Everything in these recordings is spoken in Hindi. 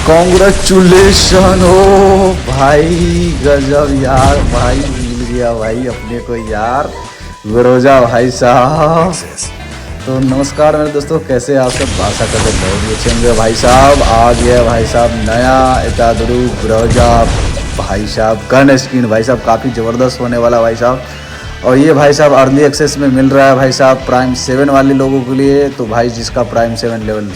कॉन्ग्रेचुलेशन हो भाई, गजब यार भाई, मिल गया भाई अपने को यार विरोजा भाई साहब। तो नमस्कार मेरे दोस्तों, कैसे आप सब? आशा करते बहुत अच्छे होंगे भाई साहब। आ गया भाई साहब नया एतादुरु विरोजा भाई साहब, गन स्किन भाई साहब, काफ़ी ज़बरदस्त होने वाला भाई साहब। और ये भाई साहब अर्ली एक्सेस में मिल रहा है भाई साहब प्राइम 7 वाले लोगों के लिए। तो भाई जिसका प्राइम 7 लेवल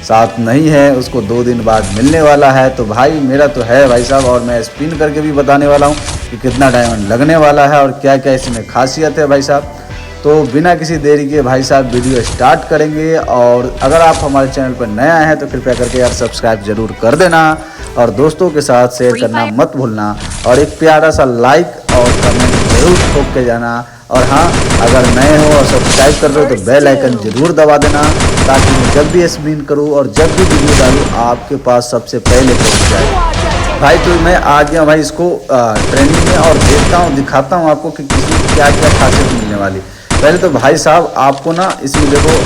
7 नहीं है उसको 2 दिन बाद मिलने वाला है। तो भाई मेरा तो है भाई साहब, और मैं स्पिन करके भी बताने वाला हूँ कि कितना डायमंड लगने वाला है और क्या क्या इसमें खासियत है भाई साहब। तो बिना किसी देरी के भाई साहब वीडियो स्टार्ट करेंगे। और अगर आप हमारे चैनल पर नया हैं तो कृपया करके यार सब्सक्राइब जरूर कर देना और दोस्तों के साथ शेयर करना मत भूलना, और एक प्यारा सा लाइक और कमेंट जरूर ठोक के जाना। और हाँ, अगर नए हो और सब्सक्राइब कर रहे हो तो बेल आइकन जरूर दबा देना, ताकि मैं जब भी स्पिन करूँ और जब भी वीडियो डालूँ आपके पास सबसे पहले पहुँच जाए भाई। तो मैं आ गया भाई इसको ट्रेनिंग में और देखता हूँ, दिखाता हूँ आपको कि किसमें क्या क्या खासियत मिलने वाली। पहले तो भाई साहब आपको ना इसमें देखो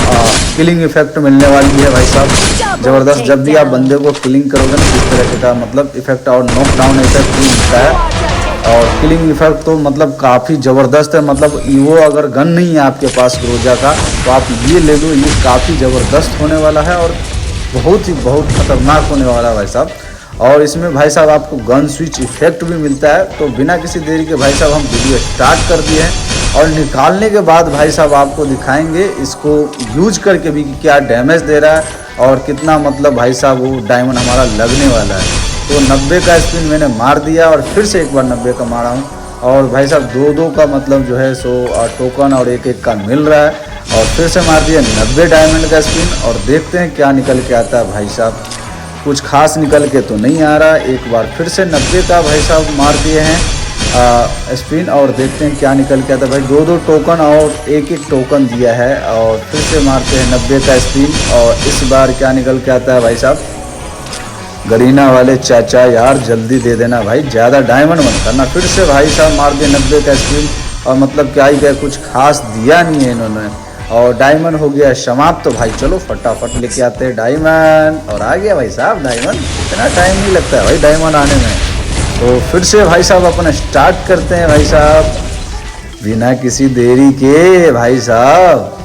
किलिंग इफेक्ट मिलने वाली है भाई साहब, ज़बरदस्त। जब भी आप बंदे को किलिंग करोगे ना इस तरह का मतलब इफेक्ट, और नॉकडाउन इफेक्ट भी मिलता है। और किलिंग इफेक्ट तो मतलब काफ़ी ज़बरदस्त है। मतलब वो अगर गन नहीं है आपके पास विरोजा का तो आप ये ले लो, ये काफ़ी ज़बरदस्त होने वाला है और बहुत खतरनाक होने वाला है भाई साहब। और इसमें भाई साहब आपको गन स्विच इफेक्ट भी मिलता है। तो बिना किसी देरी के भाई साहब हम वीडियो स्टार्ट कर दिए हैं, और निकालने के बाद भाई साहब आपको दिखाएंगे इसको यूज करके भी कि क्या डैमेज दे रहा है और कितना मतलब भाई साहब वो डायमंड हमारा लगने वाला है। तो 90 का स्पिन मैंने मार दिया और फिर से एक बार 90 का मारा हूँ। और भाई साहब 2-2 का मतलब जो है सो टोकन और 1-1 का मिल रहा है। और फिर से मार दिया 90 डायमंड का स्पिन, और देखते हैं क्या निकल के आता है भाई साहब। कुछ खास निकल के तो नहीं आ रहा। एक बार फिर से 90 का भाई साहब मार दिए हैं स्पिन, और देखते हैं क्या निकल के आता है भाई। 2-2 टोकन और 1-1 टोकन दिया है, और फिर से मारते हैं 90 का स्पिन, और इस बार क्या निकल के आता है भाई साहब। गरीना वाले चाचा यार जल्दी दे देना भाई, ज़्यादा डायमंड मत करना। फिर से भाई साहब मार दिए 90 का स्पिन, और मतलब क्या ही क्या कुछ खास दिया नहीं है इन्होंने, और डायमंड हो गया समाप्त। तो भाई चलो फटाफट लेके आते हैं डायमंड। और आ गया भाई साहब डायमंड, इतना टाइम नहीं लगता है भाई डायमंड आने में। तो फिर से भाई साहब अपना स्टार्ट करते हैं भाई साहब बिना किसी देरी के भाई साहब।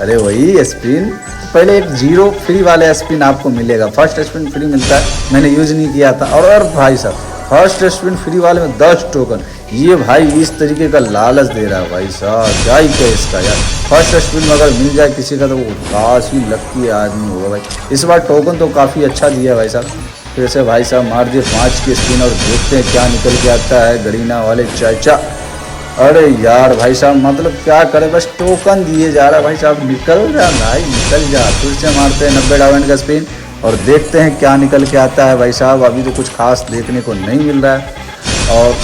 अरे वही स्पिन, पहले एक 0 फ्री वाले स्पिन आपको मिलेगा। फर्स्ट स्पिन फ्री मिलता है, मैंने यूज नहीं किया था। और भाई साहब फर्स्ट स्पिन फ्री वाले में 10 टोकन, ये भाई इस तरीके का लालच दे रहा है भाई साहब। क्या ही क्या इसका यार, फर्स्ट स्पिन में अगर मिल जाए किसी का तो वो काफ़ी लकी आदमी होगा भाई। इस बार टोकन तो काफ़ी अच्छा दिया भाई साहब। फिर से भाई साहब मार दिए 5 की स्पिन, और देखते हैं क्या निकल के आता है गरीना वाले चाचा। अरे यार भाई साहब मतलब क्या करे, बस टोकन दिए जा रहा है भाई साहब। निकल जा भाई निकल जा। फिर से मारते हैं 90 डायमंड का स्पिन, और देखते हैं क्या निकल के आता है भाई साहब। अभी तो कुछ खास देखने को नहीं मिल रहा है, और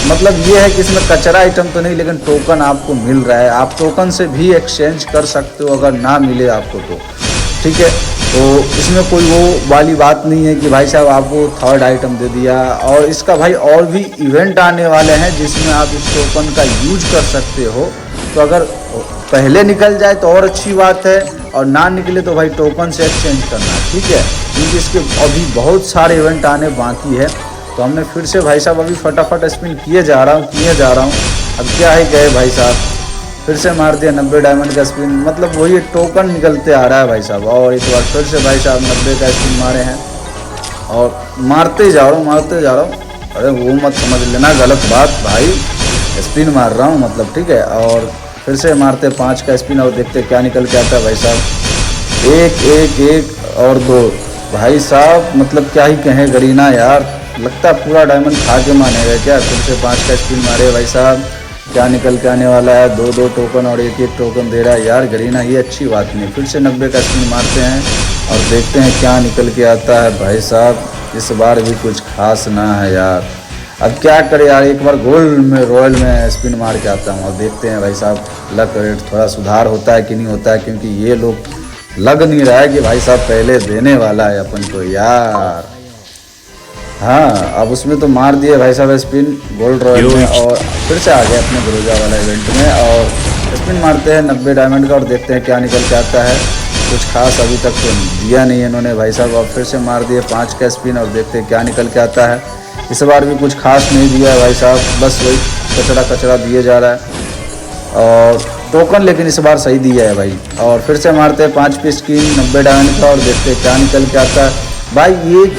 मतलब ये है कि इसमें कचरा आइटम तो नहीं, लेकिन टोकन आपको मिल रहा है। आप टोकन से भी एक्सचेंज कर सकते हो अगर ना मिले आपको तो, ठीक है। तो इसमें कोई वो वाली बात नहीं है कि भाई साहब आपको थर्ड आइटम दे दिया। और इसका भाई और भी इवेंट आने वाले हैं जिसमें आप इस टोकन का यूज कर सकते हो। तो अगर पहले निकल जाए तो और अच्छी बात है, और ना निकले तो भाई टोकन से एक्सचेंज करना, ठीक है, क्योंकि इसके अभी बहुत सारे इवेंट आने बाकी है। तो हमने फिर से भाई साहब अभी फटाफट स्पिन किए जा रहा हूँ। अब क्या है गए भाई साहब, फिर से मार दिया 90 डायमंड का स्पिन, मतलब वही टोकन निकलते आ रहा है भाई साहब। और एक बार फिर से भाई साहब 90 का स्पिन मारे हैं, और मारते जा रहा हूँ। अरे वो मत समझ लेना गलत बात भाई, स्पिन मार रहा हूँ मतलब, ठीक है। और फिर से मारते 5 का स्पिन, और देखते क्या निकल के आता है भाई साहब। 1-1-1 और 2 भाई साहब, मतलब क्या ही कहें गरीना यार, लगता है पूरा डायमंड खा के मानेगा क्या। फिर से 5 का स्पिन मारे भाई साहब, क्या निकल के आने वाला है। 2-2 टोकन और 1-1 टोकन दे रहा है यार गरीना, ये अच्छी बात नहीं। फिर से 90 का स्पिन मारते हैं, और देखते हैं क्या निकल के आता है भाई साहब। इस बार भी कुछ खास ना है यार। अब क्या करें यार, एक बार गोल्ड में रॉयल में स्पिन मार के आता हूँ, और देखते हैं भाई साहब लक रेट थोड़ा सुधार होता है कि नहीं होता है, क्योंकि ये लोग लग नहीं रहा है कि भाई साहब पहले देने वाला है अपन को यार। हाँ, अब उसमें तो मार दिए भाई साहब स्पिन गोल्ड रॉयल में, और फिर से आ गए अपने विरोजा वाला इवेंट में, और स्पिन मारते हैं 90 डायमंड का, और देखते हैं क्या निकल के आता है। कुछ खास अभी तक तो दिया नहीं है इन्होंने भाई साहब। और फिर से मार दिए 5 का स्पिन और देखते क्या निकल के आता है। इस बार भी कुछ खास नहीं दिया है भाई साहब, बस वही कचरा कचरा दिए जा रहा है। और टोकन लेकिन इस बार सही दिया है भाई। और फिर से मारते हैं 5 पे स्क्रीन 90 डायमंड का और देखते क्या निकल के आता है भाई।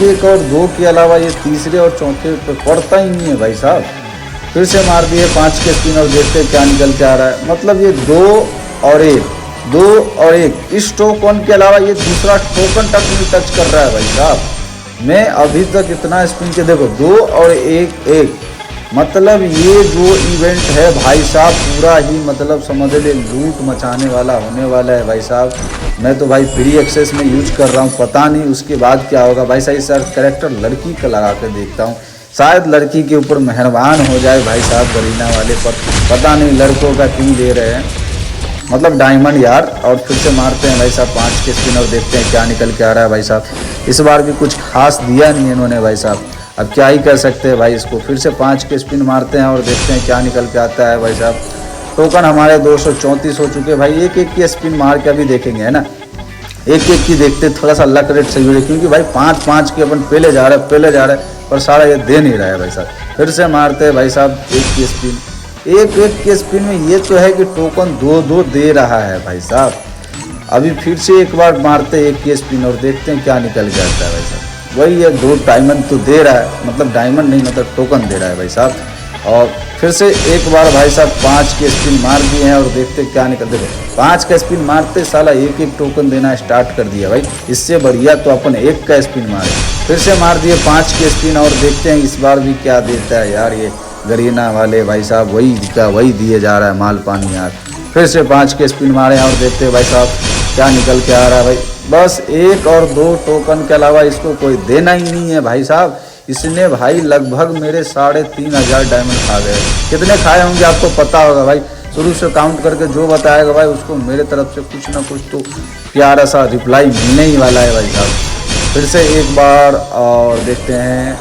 एक और 2 के अलावा ये तीसरे और चौथे पे पड़ता ही नहीं है भाई साहब। फिर से मार दिए 5 के स्पिन और देखते क्या निकल के आ रहा है। मतलब ये 2 और 1 इस टोकन के अलावा ये दूसरा टोकन तक नहीं टच कर रहा है भाई साहब। मैं अभी तक इतना स्पिन के देखो 2 और 1 मतलब ये जो इवेंट है भाई साहब पूरा ही मतलब समझ ले लूट मचाने वाला होने वाला है भाई साहब। मैं तो भाई फ्री एक्सेस में यूज कर रहा हूँ, पता नहीं उसके बाद क्या होगा भाई साहब। सर कैरेक्टर लड़की का लगा के देखता हूँ, शायद लड़की के ऊपर मेहरबान हो जाए भाई साहब गरीना वाले पर। पता नहीं लड़कों का क्यों दे रहे हैं, मतलब डायमंड यार। और फिर से मारते हैं भाई साहब 5 के स्पिन और देखते हैं क्या निकल के आ रहा है भाई साहब। इस बार भी कुछ खास दिया नहीं इन्होंने भाई साहब, अब क्या ही कर सकते हैं भाई। इसको फिर से 5 के स्पिन मारते हैं और देखते हैं क्या निकल के आता है भाई साहब। टोकन हमारे 234 हो चुके हैं भाई। एक की स्पिन मार के अभी देखेंगे है ना, एक की देखते थोड़ा सा लक रेट सही हो जाए, क्योंकि भाई 5 के अपन पहले जा रहे हैं पर सारा ये दे नहीं रहा है भाई साहब। फिर से मारते हैं भाई साहब 1 की स्पिन। एक के स्पिन में ये तो है कि टोकन 2 दे रहा है भाई साहब। अभी फिर से एक बार मारते हैं 1 की स्पिन और देखते हैं क्या निकल के आता है भाई साहब। वही है 2 डायमंड तो दे रहा है, मतलब डायमंड नहीं मतलब टोकन दे रहा है भाई साहब। और फिर से एक बार भाई साहब 5 के स्पिन मार दिए हैं और देखते क्या निकल। देखो 5 का स्पिन मारते साला एक टोकन देना स्टार्ट कर दिया भाई। इससे बढ़िया तो अपन 1 का स्पिन मारे। फिर से मार दिए 5 के स्पिन और देखते हैं इस बार भी क्या देता है यार ये गरीना वाले भाई साहब। वही दिए जा रहा है माल पानी यार। फिर से 5 के स्पिन मारे और देखते हैं भाई साहब क्या निकल के आ रहा है भाई। बस 1 और 2 टोकन के अलावा इसको कोई देना ही नहीं है भाई साहब। इसने भाई लगभग मेरे 3500 डायमंड खा गए। कितने खाए होंगे आपको पता होगा भाई, शुरू से काउंट करके जो बताएगा भाई उसको मेरे तरफ से कुछ ना कुछ तो प्यारा सा रिप्लाई मिलने ही वाला है भाई साहब। फिर से एक बार और देखते हैं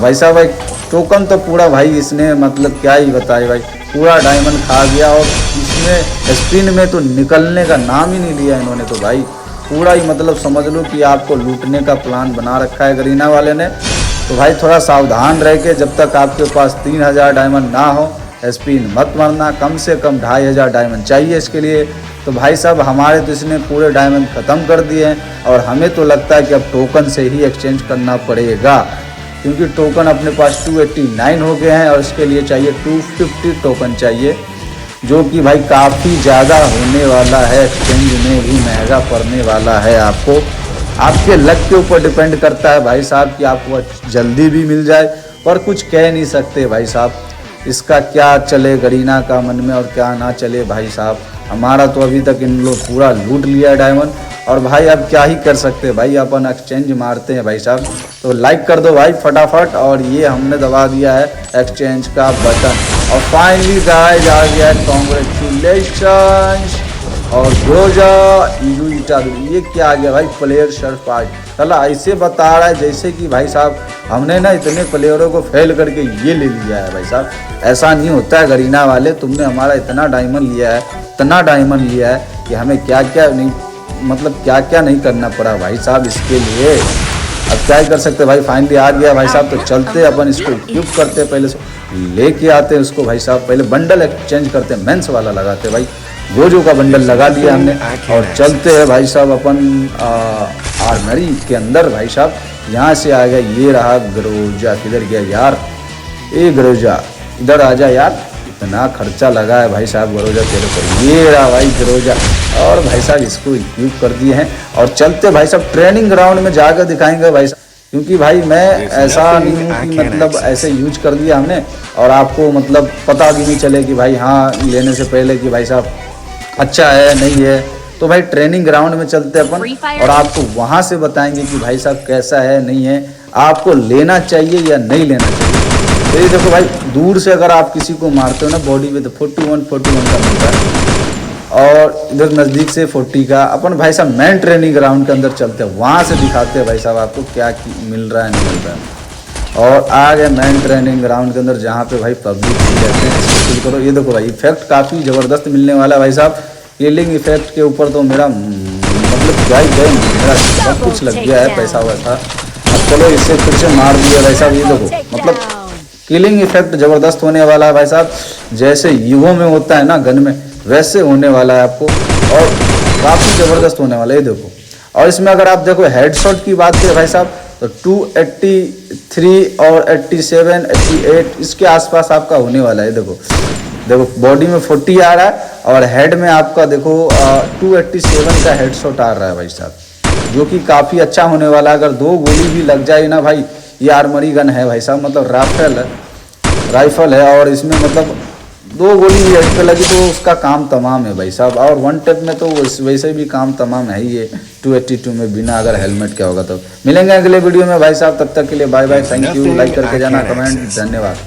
भाई साहब। भाई टोकन तो पूरा भाई इसने मतलब क्या ही बताए भाई, पूरा डायमंड खा गया। और इसमें स्पिन में तो निकलने का नाम ही नहीं लिया इन्होंने, तो भाई पूरा ही मतलब समझ लो कि आपको लूटने का प्लान बना रखा है गरीना वाले ने। तो भाई थोड़ा सावधान रह के, जब तक आपके पास 3000 डायमंड ना हो स्पिन मत मारना। कम से कम 2500 डायमंड चाहिए इसके लिए। तो भाई साहब हमारे तो इसने पूरे डायमंड ख़त्म कर दिए हैं और हमें तो लगता है कि अब टोकन से ही एक्सचेंज करना पड़ेगा, क्योंकि टोकन अपने पास 289 हो गए हैं और इसके लिए चाहिए 250 टोकन चाहिए, जो कि भाई काफ़ी ज़्यादा होने वाला है। एक्सचेंज में भी महंगा पड़ने वाला है आपको। आपके लक के ऊपर डिपेंड करता है भाई साहब कि आपको जल्दी भी मिल जाए, पर कुछ कह नहीं सकते भाई साहब। इसका क्या चले गरीना का मन में और क्या ना चले भाई साहब। हमारा तो अभी तक इन लोग पूरा लूट लिया डायमंड, और भाई अब क्या ही कर सकते हैं भाई, अपन एक्सचेंज मारते हैं भाई साहब। तो लाइक कर दो भाई फटाफट, और ये हमने दबा दिया है एक्सचेंज का बटन। और फाइनली गाइस आ गया कांग्रेचुलेशंस। और ग्रोजा ये क्या आ गया भाई, प्लेयर शर्ट पार्ट। चला ऐसे बता रहा है जैसे कि भाई साहब हमने ना इतने प्लेयरों को फेल करके ये ले लिया है भाई साहब। ऐसा नहीं होता है गरीना वाले, तुमने हमारा इतना डायमंड लिया है, इतना डायमंड लिया है कि हमें क्या क्या नहीं मतलब क्या क्या नहीं करना पड़ा भाई साहब इसके लिए। अब क्या ही कर सकते भाई, फाइनली आ गया भाई साहब। तो चलते अपन इसको इक्विप करते, पहले से लेके आते हैं उसको भाई साहब। पहले बंडल एक्सचेंज करते, मेंस वाला लगाते भाई। गोजो का बंडल लगा दिया हमने और चलते हैं भाई साहब अपन आर्मरी के अंदर भाई साहब। यहाँ से आ गया, ये रहा ग्रोजा। किधर गया यार ए ग्रोजा, इधर आ जा यार। इतना खर्चा लगा है भाई साहब ग्रोजा तेरे पर। ये रहा भाई ग्रोजा, और भाई साहब इसको इक्विप कर दिए हैं। और चलते भाई साहब ट्रेनिंग ग्राउंड में जाकर दिखाएंगे भाई साहब, क्योंकि भाई मैं ऐसा नहीं हूँ कि मतलब ऐसे यूज कर दिया हमने और आपको मतलब पता भी नहीं चले कि भाई हाँ लेने से पहले कि भाई साहब अच्छा है नहीं है। तो भाई ट्रेनिंग ग्राउंड में चलते अपन और आपको वहाँ से बताएंगे कि भाई साहब कैसा है नहीं है, आपको लेना चाहिए या नहीं लेना चाहिए। तो ये देखो भाई, दूर से अगर आप किसी को मारते हो ना बॉडी पे तो 41 का मिलता है, और इधर नज़दीक से 40 का। अपन भाई साहब मेन ट्रेनिंग ग्राउंड के अंदर चलते हैं, वहाँ से दिखाते हैं भाई साहब आपको क्या मिल रहा है नहीं मिल रहा है। और आ गए मेन ट्रेनिंग ग्राउंड के अंदर, जहाँ पे भाई पब्लिक भी रहते हैं। इसको करो, ये देखो भाई इफेक्ट काफ़ी ज़बरदस्त मिलने वाला है भाई साहब। हीलिंग इफेक्ट के ऊपर तो मेरा मतलब भाई गए मेरा सब कुछ लग गया है पैसा वैसा। अब चलो इससे फिर से मार दिया भाई साहब। ये देखो मतलब किलिंग इफेक्ट ज़बरदस्त होने वाला है भाई साहब, जैसे यूओ में होता है ना गन में, वैसे होने वाला है आपको और काफ़ी ज़बरदस्त होने वाला है। ये देखो, और इसमें अगर आप देखो हेडशॉट की बात करें भाई साहब तो 283 और 87 88 इसके आसपास आपका होने वाला है। देखो देखो बॉडी में 40 आ रहा है और हेड में आपका देखो 287 का हेडशॉट आ रहा है भाई साहब, जो कि काफ़ी अच्छा होने वाला है। अगर 2 गोली भी लग जाए ना भाई, ये आर्मरी गन है भाई साहब, मतलब राइफल है और इसमें मतलब 2 गोली भी हेड पे लगी तो उसका काम तमाम है भाई साहब। और 1 टेप में तो वैसे भी काम तमाम है ही ये 282 में बिना अगर हेलमेट के होगा तो। मिलेंगे अगले वीडियो में भाई साहब, तब तक के लिए bye bye, thank you. Like करके जाना, कमेंट, धन्यवाद।